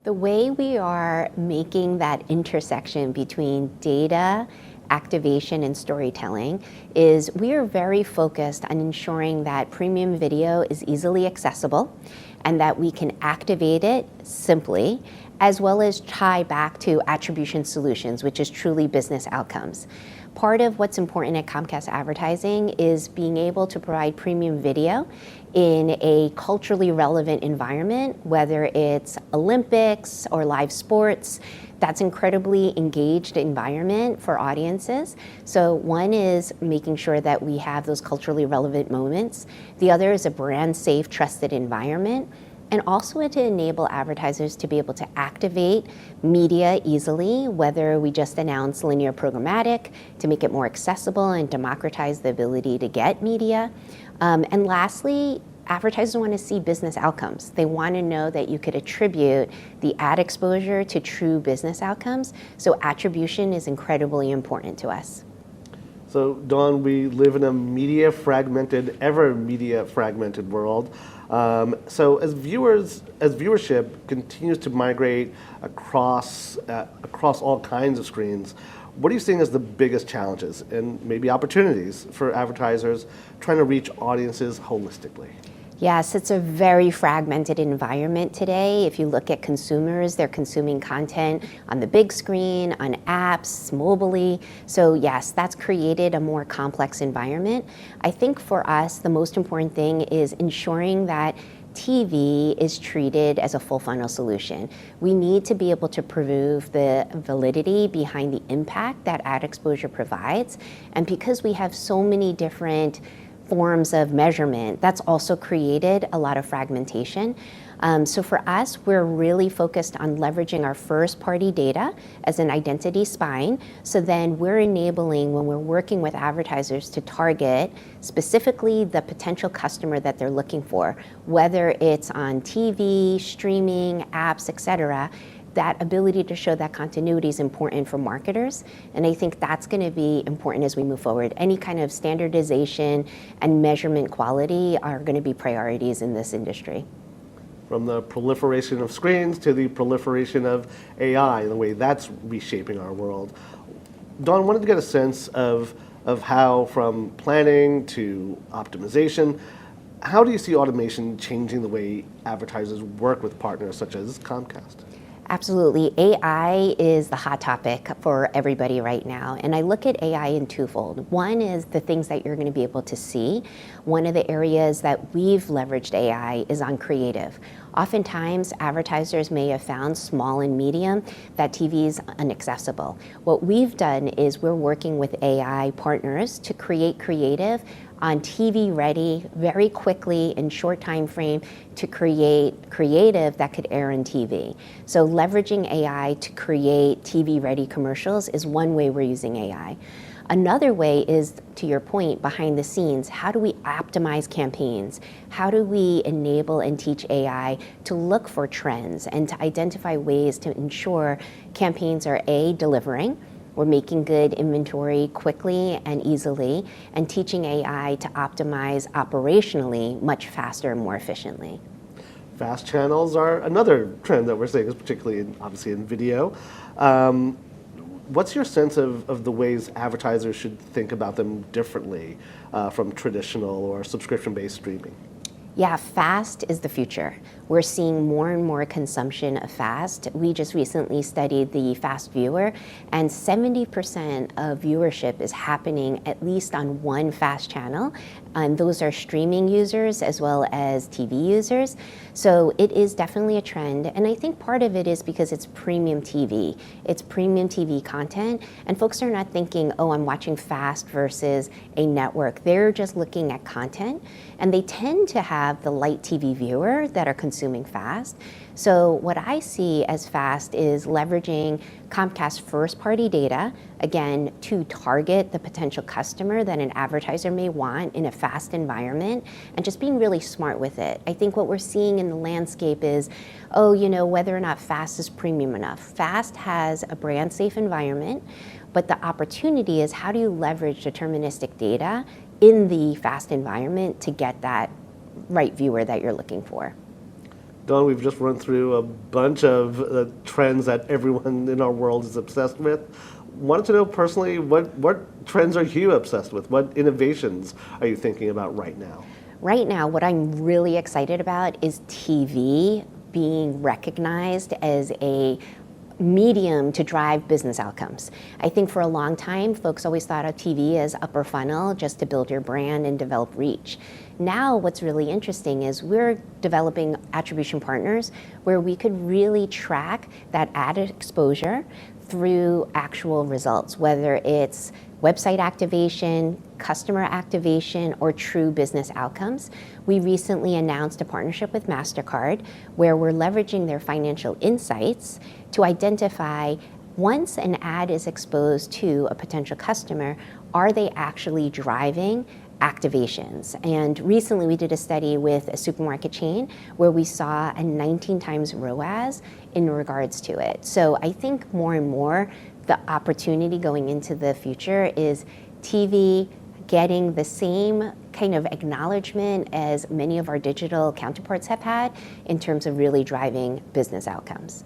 The way we are making that intersection between data, activation, and storytelling is we are very focused on ensuring that premium video is easily accessible and that we can activate it simply, as well as tie back to attribution solutions, which is truly business outcomes. Part of what's important at Comcast Advertising is being able to provide premium video in a culturally relevant environment, whether it's Olympics or live sports. That's incredibly engaged environment for audiences. So one is making sure that we have those culturally relevant moments. The other is a brand safe, trusted environment. And also to enable advertisers to be able to activate media easily, whether we just announce linear programmatic to make it more accessible and democratize the ability to get media. And lastly, advertisers want to see business outcomes. They want to know that you could attribute the ad exposure to true business outcomes. So attribution is incredibly important to us. So Dawn, we live in a ever media fragmented world. So as viewership continues to migrate across all kinds of screens, what are you seeing as the biggest challenges and maybe opportunities for advertisers trying to reach audiences holistically? Yes, it's a very fragmented environment today. If you look at consumers, they're consuming content on the big screen, on apps, mobilely. So yes, that's created a more complex environment. I think for us, the most important thing is ensuring that TV is treated as a full funnel solution. We need to be able to prove the validity behind the impact that ad exposure provides. And because we have so many different forms of measurement, that's also created a lot of fragmentation. So for us, we're really focused on leveraging our first party data as an identity spine. So then we're enabling, when we're working with advertisers, to target specifically the potential customer that they're looking for, whether it's on TV, streaming, apps, et cetera. That ability to show that continuity is important for marketers, and I think that's going to be important as we move forward. Any kind of standardization and measurement quality are going to be priorities in this industry. From the proliferation of screens to the proliferation of AI, the way that's reshaping our world. Dawn, wanted to get a sense of how, from planning to optimization, how do you see automation changing the way advertisers work with partners such as Comcast? Absolutely. AI is the hot topic for everybody right now. And I look at AI in twofold. One is the things that you're going to be able to see. One of the areas that we've leveraged AI is on creative. Oftentimes, advertisers may have found small and medium that TV is inaccessible. What we've done is we're working with AI partners to create creative on TV ready very quickly in short time frame to create creative that could air on TV. So leveraging AI to create TV ready commercials is one way we're using AI. Another way is, to your point, behind the scenes, how do we optimize campaigns? How do we enable and teach AI to look for trends and to identify ways to ensure campaigns are A, delivering, we're making good inventory quickly and easily, and teaching AI to optimize operationally much faster and more efficiently. Fast channels are another trend that we're seeing, particularly obviously in video. What's your sense of the ways advertisers should think about them differently from traditional or subscription-based streaming? Yeah, fast is the future. We're seeing more and more consumption of fast. We just recently studied the fast viewer, and 70% of viewership is happening at least on one fast channel. And those are streaming users as well as TV users. So it is definitely a trend. And I think part of it is because it's premium TV. It's premium TV content. And folks are not thinking, oh, I'm watching fast versus a network. They're just looking at content. And they tend to have the light TV viewer that are consuming fast. So what I see as fast is leveraging Comcast first-party data, again, to target the potential customer that an advertiser may want in a fast environment, and just being really smart with it. I think what we're seeing in the landscape is, oh, you know, whether or not fast is premium enough. Fast has a brand-safe environment, but the opportunity is how do you leverage deterministic data in the fast environment to get that right viewer that you're looking for. Dawn, we've just run through a bunch of trends that everyone in our world is obsessed with. Wanted to know personally, what trends are you obsessed with? What innovations are you thinking about right now? Right now, what I'm really excited about is TV being recognized as a medium to drive business outcomes. I think for a long time, folks always thought of TV as upper funnel, just to build your brand and develop reach. Now, what's really interesting is we're developing attribution partners where we could really track that ad exposure through actual results, whether it's website activation, customer activation, or true business outcomes. We recently announced a partnership with Mastercard where we're leveraging their financial insights to identify once an ad is exposed to a potential customer, are they actually driving activations? And recently we did a study with a supermarket chain where we saw a 19 times ROAS in regards to it. So I think more and more the opportunity going into the future is TV getting the same kind of acknowledgement as many of our digital counterparts have had in terms of really driving business outcomes.